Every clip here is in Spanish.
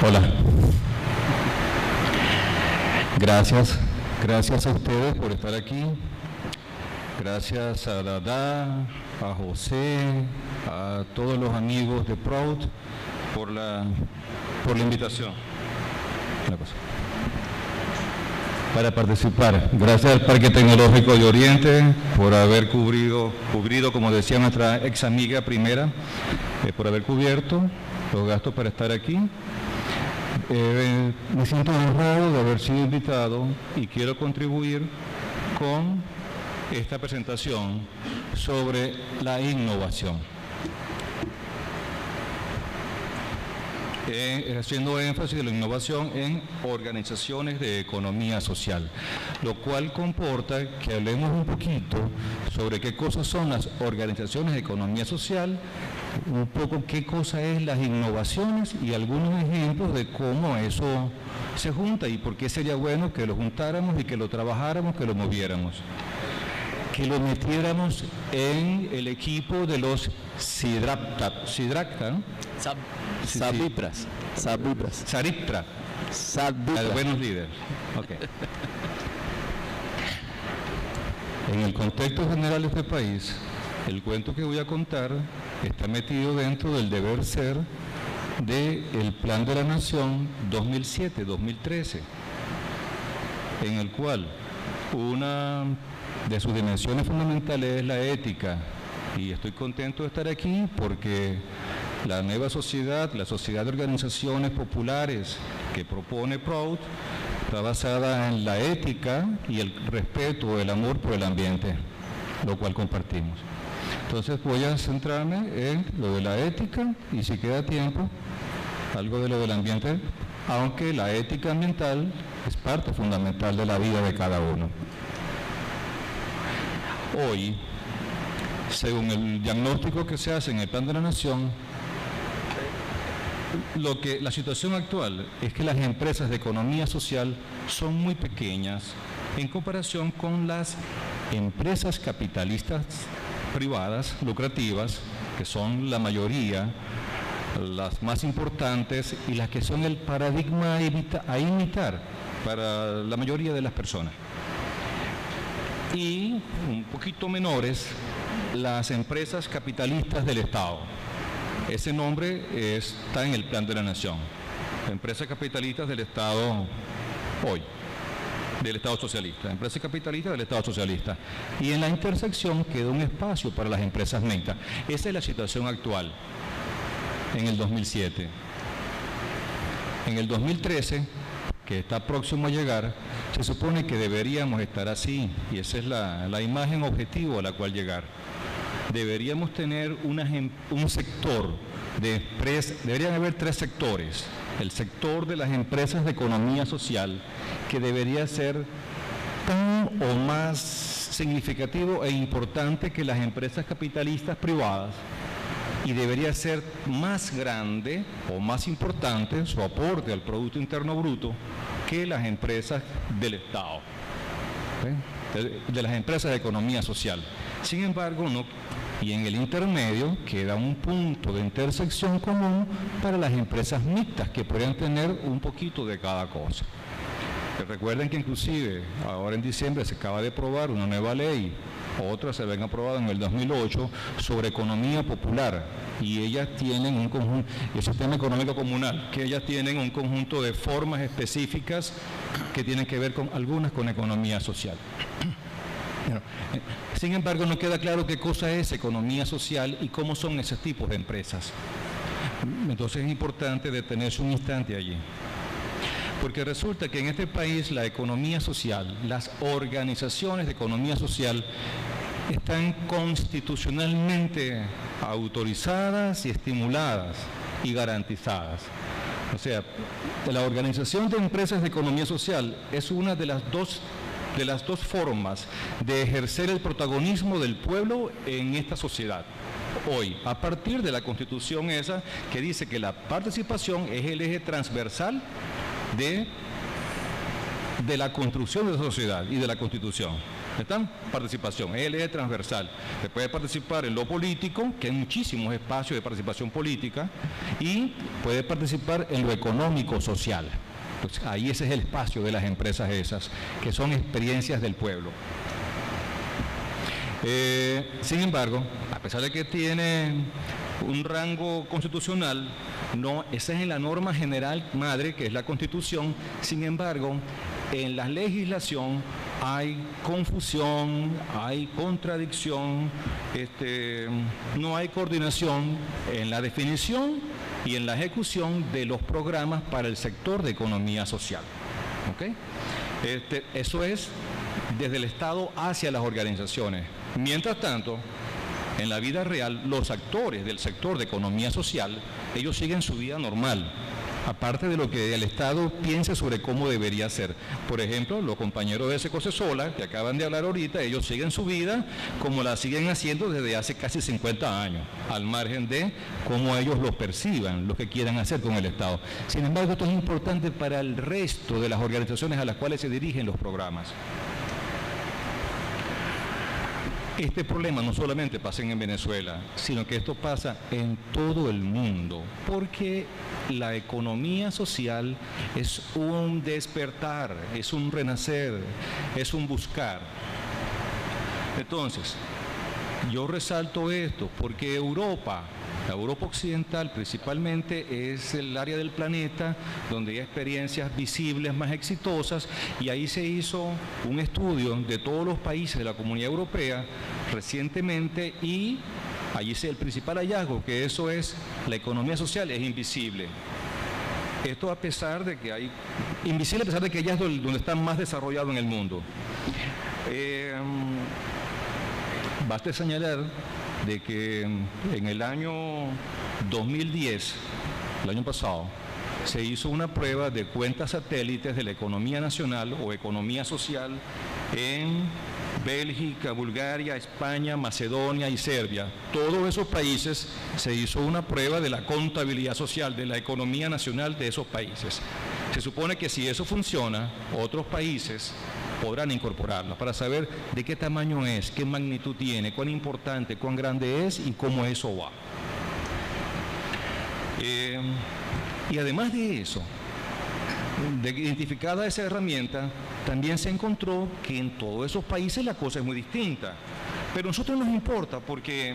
Hola. Gracias a ustedes por estar aquí. Gracias a Dada, a José, a todos los amigos de Proud por la invitación. Una cosa. Para participar. Gracias al Parque Tecnológico de Oriente por haber cubrido, como decía nuestra ex amiga primera, por haber cubierto los gastos para estar aquí. Me siento honrado de haber sido invitado y quiero contribuir con esta presentación sobre la innovación. Haciendo énfasis de la innovación en organizaciones de economía social, lo cual comporta que hablemos un poquito sobre qué cosas son las organizaciones de economía social, un poco qué cosa es las innovaciones y algunos ejemplos de cómo eso se junta y por qué sería bueno que lo juntáramos y que lo trabajáramos, que lo moviéramos, que lo metiéramos en el equipo de los SIDRACTA, ¿no? Sariptra. Buenos líderes. Okay. En el contexto general de este país, el cuento que voy a contar está metido dentro del deber ser del Plan de la Nación 2007-2013, en el cual una de sus dimensiones fundamentales es la ética, y estoy contento de estar aquí porque la nueva sociedad, la sociedad de organizaciones populares que propone Proud, está basada en la ética y el respeto, el amor por el ambiente, lo cual compartimos. Entonces voy a centrarme en lo de la ética y si queda tiempo, algo de lo del ambiente, aunque la ética ambiental es parte fundamental de la vida de cada uno. Hoy, según el diagnóstico que se hace en el Plan de la Nación, la situación actual es que las empresas de economía social son muy pequeñas en comparación con las empresas capitalistas privadas, lucrativas, que son la mayoría, las más importantes y las que son el paradigma a imitar para la mayoría de las personas. Y un poquito menores, las empresas capitalistas del Estado. Ese nombre está en el Plan de la Nación. Empresas capitalistas del Estado hoy, del Estado socialista. Empresas capitalistas del Estado socialista. Y en la intersección queda un espacio para las empresas mixtas. Esa es la situación actual en el 2007. En el 2013, que está próximo a llegar, se supone que deberíamos estar así, y esa es la imagen objetivo a la cual llegar. Deberíamos tener un sector de empresas, deberían haber 3 sectores. El sector de las empresas de economía social, que debería ser tan o más significativo e importante que las empresas capitalistas privadas, y debería ser más grande o más importante su aporte al Producto Interno Bruto que las empresas del Estado, de las empresas de economía social. Sin embargo, no, y en el intermedio queda un punto de intersección común para las empresas mixtas que podrían tener un poquito de cada cosa. Recuerden que inclusive ahora en diciembre se acaba de aprobar una nueva ley, otras se habían aprobado en el 2008 sobre economía popular, y ellas tienen un conjunto, el sistema económico comunal, que ellas tienen un conjunto de formas específicas que tienen que ver con algunas con economía social. Sin embargo, no queda claro qué cosa es economía social y cómo son esos tipos de empresas. Entonces es importante detenerse un instante allí. Porque resulta que en este país la economía social, las organizaciones de economía social están constitucionalmente autorizadas y estimuladas y garantizadas. O sea, la organización de empresas de economía social es una de las dos formas de ejercer el protagonismo del pueblo en esta sociedad. Hoy, a partir de la Constitución esa que dice que la participación es el eje transversal de la construcción de la sociedad y de la Constitución. ¿Están? Participación, el eje transversal. Se puede participar en lo político, que hay muchísimos espacios de participación política, y puede participar en lo económico, social. Pues ahí ese es el espacio de las empresas esas, que son experiencias del pueblo. Sin embargo, a pesar de que tiene un rango constitucional, no, esa es en la norma general madre, que es la Constitución. Sin embargo, en la legislación hay confusión, hay contradicción, no hay coordinación en la definición y en la ejecución de los programas para el sector de economía social. ¿Okay? Eso es desde el Estado hacia las organizaciones. Mientras tanto, en la vida real, los actores del sector de economía social, ellos siguen su vida normal, aparte de lo que el Estado piense sobre cómo debería ser. Por ejemplo, los compañeros de Secocesola, que acaban de hablar ahorita, ellos siguen su vida como la siguen haciendo desde hace casi 50 años, al margen de cómo ellos lo perciban, lo que quieran hacer con el Estado. Sin embargo, esto es importante para el resto de las organizaciones a las cuales se dirigen los programas. Este problema no solamente pasa en Venezuela, sino que esto pasa en todo el mundo, porque la economía social es un despertar, es un renacer, es un buscar. Entonces, yo resalto esto porque la Europa occidental principalmente es el área del planeta donde hay experiencias visibles más exitosas, y ahí se hizo un estudio de todos los países de la Comunidad Europea recientemente, y allí es el principal hallazgo, que eso es, la economía social es invisible. Esto a pesar de que hay, invisible a pesar de que ya es donde está más desarrollado en el mundo. Basta señalar de que en el año 2010, el año pasado, se hizo una prueba de cuentas satélites de la economía nacional o economía social en Bélgica, Bulgaria, España, Macedonia y Serbia. Todos esos países se hizo una prueba de la contabilidad social, de la economía nacional de esos países. Se supone que si eso funciona, otros países podrán incorporarla para saber de qué tamaño es, qué magnitud tiene, cuán importante, cuán grande es y cómo eso va. Y además de eso, de identificada esa herramienta, también se encontró que en todos esos países la cosa es muy distinta. Pero a nosotros nos importa porque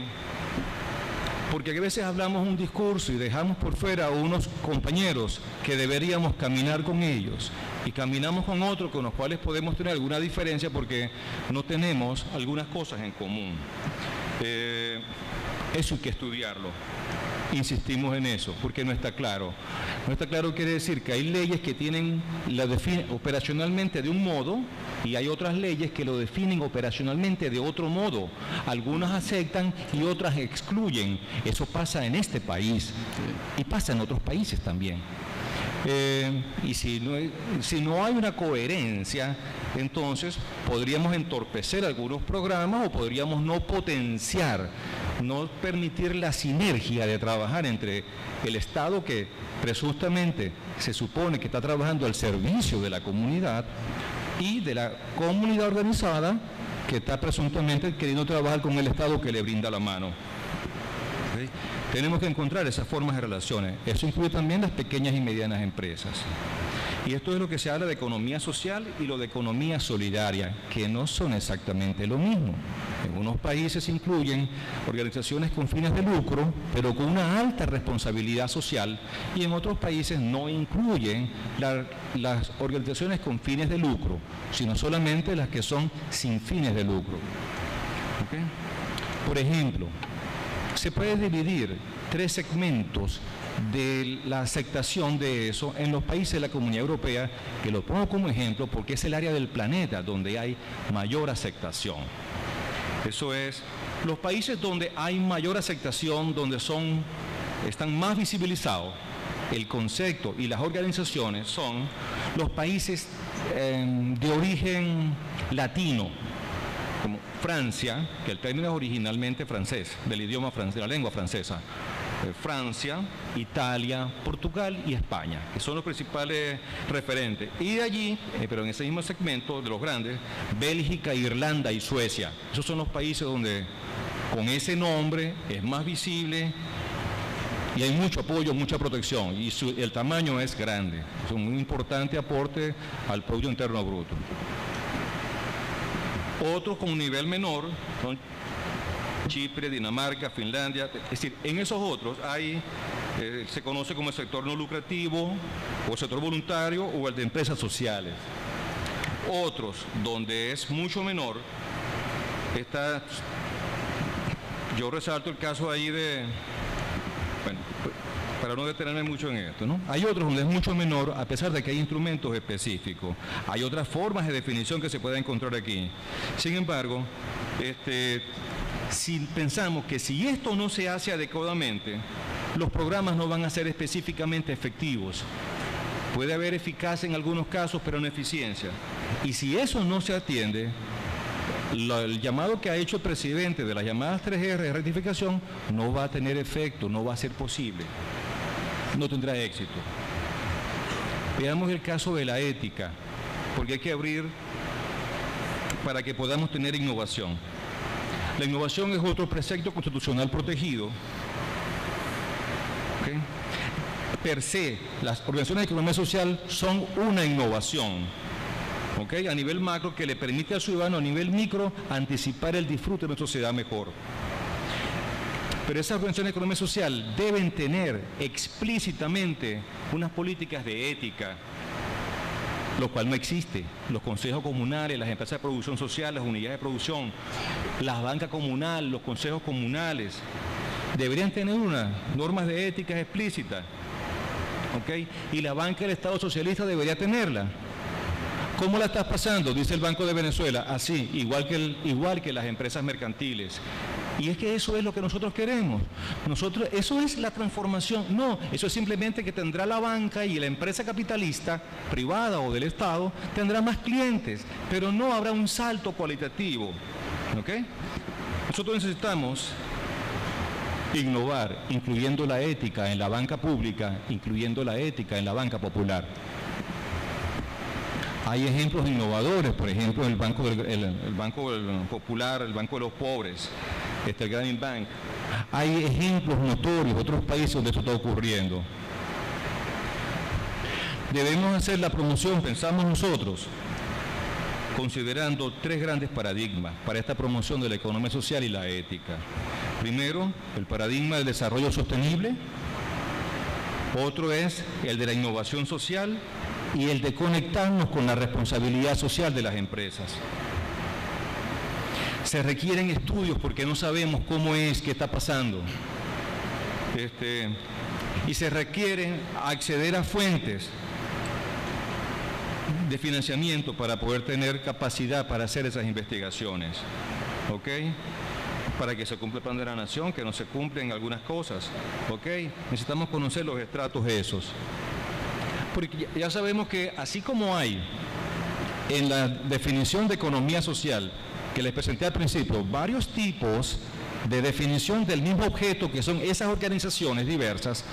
a veces hablamos un discurso y dejamos por fuera a unos compañeros que deberíamos caminar con ellos, y caminamos con otros con los cuales podemos tener alguna diferencia porque no tenemos algunas cosas en común. Eso hay que estudiarlo. Insistimos en eso, porque no está claro. No está claro quiere decir que hay leyes que la definen operacionalmente de un modo, y hay otras leyes que lo definen operacionalmente de otro modo. Algunas aceptan y otras excluyen. Eso pasa en este país y pasa en otros países también. Y si no hay una coherencia, entonces podríamos entorpecer algunos programas o podríamos no potenciar, no permitir la sinergia de trabajar entre el Estado, que presuntamente se supone que está trabajando al servicio de la comunidad, y de la comunidad organizada que está presuntamente queriendo trabajar con el Estado que le brinda la mano. ¿Sí? Tenemos que encontrar esas formas de relaciones. Eso incluye también las pequeñas y medianas empresas. Y esto es lo que se habla de economía social y lo de economía solidaria, que no son exactamente lo mismo. En unos países incluyen organizaciones con fines de lucro, pero con una alta responsabilidad social, y en otros países no incluyen las organizaciones con fines de lucro, sino solamente las que son sin fines de lucro. ¿Okay? Por ejemplo, se puede dividir 3 segmentos de la aceptación de eso en los países de la Comunidad Europea, que lo pongo como ejemplo porque es el área del planeta donde hay mayor aceptación. Eso es, los países donde hay mayor aceptación, donde están más visibilizados el concepto y las organizaciones, son los países de origen latino, como Francia, que el término es originalmente francés, del idioma francés, de la lengua francesa. Francia, Italia, Portugal y España, que son los principales referentes. Y de allí, pero en ese mismo segmento de los grandes, Bélgica, Irlanda y Suecia. Esos son los países donde con ese nombre es más visible y hay mucho apoyo, mucha protección, y el tamaño es grande. Es un muy importante aporte al Producto Interno Bruto. Otros con un nivel menor son Chipre, Dinamarca, Finlandia. Es decir, en esos otros hay, se conoce como el sector no lucrativo, o el sector voluntario, o el de empresas sociales. Otros, donde es mucho menor, está, yo resalto el caso ahí de, bueno, para no detenerme mucho en esto, ¿no? Hay otros donde es mucho menor, a pesar de que hay instrumentos específicos. Hay otras formas de definición que se pueden encontrar aquí. Sin embargo, si pensamos que si esto no se hace adecuadamente, los programas no van a ser específicamente efectivos. Puede haber eficacia en algunos casos, pero no eficiencia. Y si eso no se atiende, el llamado que ha hecho el presidente de las llamadas 3R de rectificación no va a tener efecto, no va a ser posible, no tendrá éxito. Veamos el caso de la ética, porque hay que abrir para que podamos tener innovación. La innovación es otro precepto constitucional protegido. ¿Okay? Per se, las organizaciones de economía social son una innovación, ¿okay? A nivel macro, que le permite al ciudadano a nivel micro anticipar el disfrute de una sociedad mejor. Pero esas organizaciones de economía social deben tener explícitamente unas políticas de ética, lo cual no existe. Los consejos comunales, las empresas de producción social, las unidades de producción, las bancas comunales, los consejos comunales, deberían tener unas normas de ética explícitas, ¿okay? Y la banca del Estado socialista debería tenerla. ¿Cómo la estás pasando? Dice el Banco de Venezuela, así, igual que las empresas mercantiles. Y es que eso es lo que nosotros queremos. Eso es la transformación. No, eso es simplemente que tendrá la banca y la empresa capitalista, privada o del Estado, tendrá más clientes, pero no habrá un salto cualitativo. ¿Ok? Nosotros necesitamos innovar, incluyendo la ética en la banca pública, incluyendo la ética en la banca popular. Hay ejemplos innovadores, por ejemplo, el Banco Popular, el Banco de los Pobres, el Grameen Bank. Hay ejemplos notorios, otros países donde esto está ocurriendo. Debemos hacer la promoción, pensamos nosotros, considerando tres grandes paradigmas para esta promoción de la economía social y la ética. Primero, el paradigma del desarrollo sostenible. Otro es el de la innovación social y el de conectarnos con la responsabilidad social de las empresas. Se requieren estudios porque no sabemos cómo es, qué está pasando. Y se requiere acceder a fuentes de financiamiento para poder tener capacidad para hacer esas investigaciones. ¿Ok? Para que se cumpla el plan de la nación, que no se cumplen algunas cosas. ¿Ok? Necesitamos conocer los estratos esos. Porque ya sabemos que así como hay en la definición de economía social, que les presenté al principio, varios tipos de definición del mismo objeto que son esas organizaciones diversas,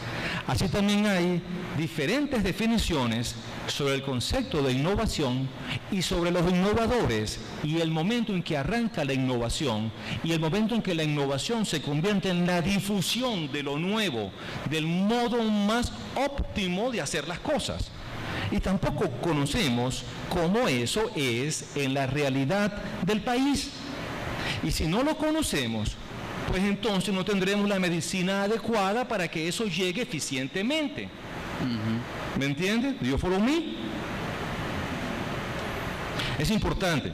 así también hay diferentes definiciones sobre el concepto de innovación y sobre los innovadores y el momento en que arranca la innovación y el momento en que la innovación se convierte en la difusión de lo nuevo, del modo más óptimo de hacer las cosas. Y tampoco conocemos cómo eso es en la realidad del país. Y si no lo conocemos, pues entonces no tendremos la medicina adecuada para que eso llegue eficientemente. ¿Me entiendes? ¿Do you follow me? Es importante,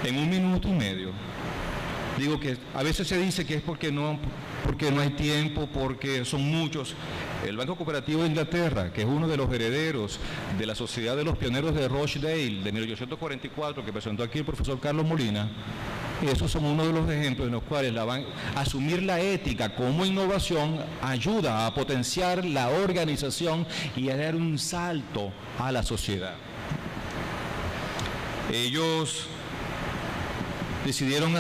en 1 minuto y medio, digo que a veces se dice que es porque no hay tiempo, porque son muchos. El Banco Cooperativo de Inglaterra, que es uno de los herederos de la Sociedad de los Pioneros de Rochdale de 1844, que presentó aquí el profesor Carlos Molina, esos son uno de los ejemplos en los cuales asumir la ética como innovación ayuda a potenciar la organización y a dar un salto a la sociedad. Ellos decidieron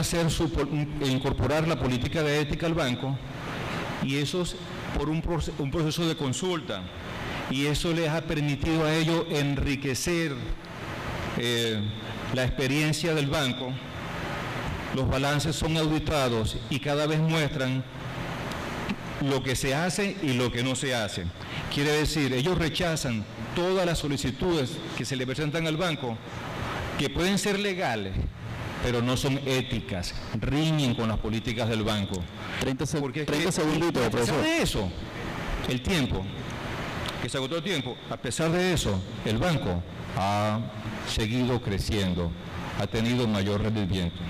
incorporar la política de ética al banco y eso es por un proceso de consulta, y eso les ha permitido a ellos enriquecer la experiencia del banco. Los balances son auditados y cada vez muestran lo que se hace y lo que no se hace. Quiere decir, ellos rechazan todas las solicitudes que se le presentan al banco, que pueden ser legales, pero no son éticas, riñen con las políticas del banco. 30 segunditos, a pesar profesor. de eso, el tiempo, que se agotó el tiempo, a pesar de eso, el banco ha seguido creciendo, ha tenido mayor rendimiento.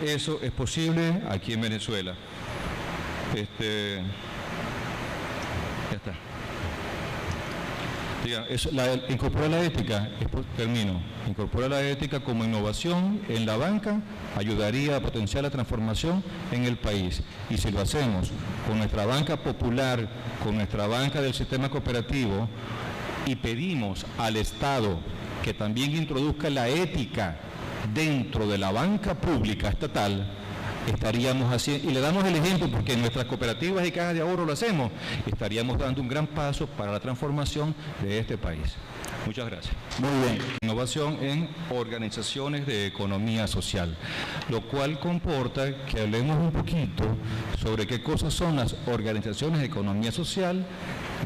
Eso es posible aquí en Venezuela. Ya está. Incorporar la ética, incorporar la ética como innovación en la banca ayudaría a potenciar la transformación en el país. Y si lo hacemos con nuestra banca popular, con nuestra banca del sistema cooperativo, y pedimos al Estado que también introduzca la ética dentro de la banca pública estatal, estaríamos haciendo, y le damos el ejemplo porque en nuestras cooperativas y cajas de ahorro lo hacemos, estaríamos dando un gran paso para la transformación de este país. Muchas gracias. Muy bien. Innovación en organizaciones de economía social, lo cual comporta que hablemos un poquito sobre qué cosas son las organizaciones de economía social,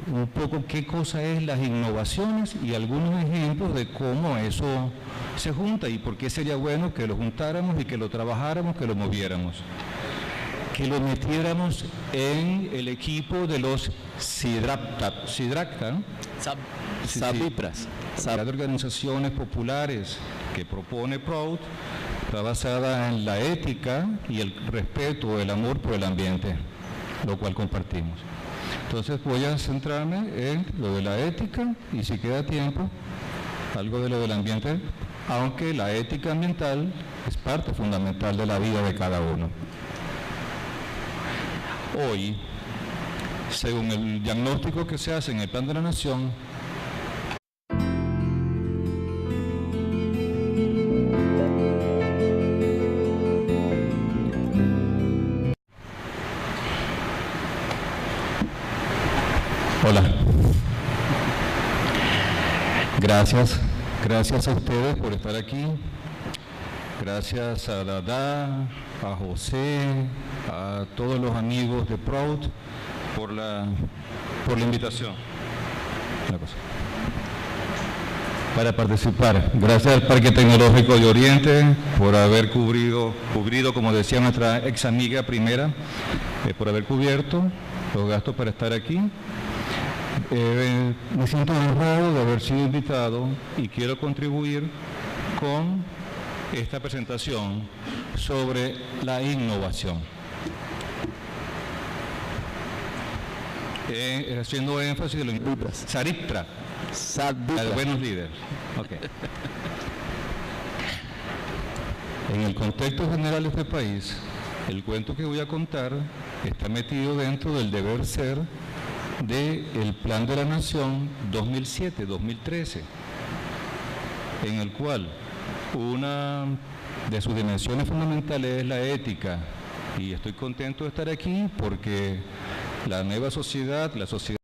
un poco qué cosa es las innovaciones y algunos ejemplos de cómo eso se junta y por qué sería bueno que lo juntáramos y que lo trabajáramos, que lo moviéramos, que lo metiéramos en el equipo de los SIDRACTA, ¿no? SABIPRAS. De organizaciones populares que propone PROUD, está basada en la ética y el respeto, el amor por el ambiente, lo cual compartimos. Entonces voy a centrarme en lo de la ética y si queda tiempo, algo de lo del ambiente, aunque la ética ambiental es parte fundamental de la vida de cada uno. Hoy, según el diagnóstico que se hace en el Plan de la Nación, hola. Gracias a ustedes por estar aquí. Gracias a Dada, a José, a todos los amigos de PROUD por la invitación. Una cosa. Para participar. Gracias al Parque Tecnológico de Oriente por haber cubrido, como decía nuestra ex amiga primera, por haber cubierto los gastos para estar aquí. Me siento honrado de haber sido invitado y quiero contribuir con esta presentación sobre la innovación. Haciendo énfasis en lo SABIPRA, la de buenos líderes. Okay. En el contexto general de este país, el cuento que voy a contar está metido dentro del deber ser del Plan de la Nación 2007-2013, en el cual una de sus dimensiones fundamentales es la ética, y estoy contento de estar aquí porque la nueva sociedad, la sociedad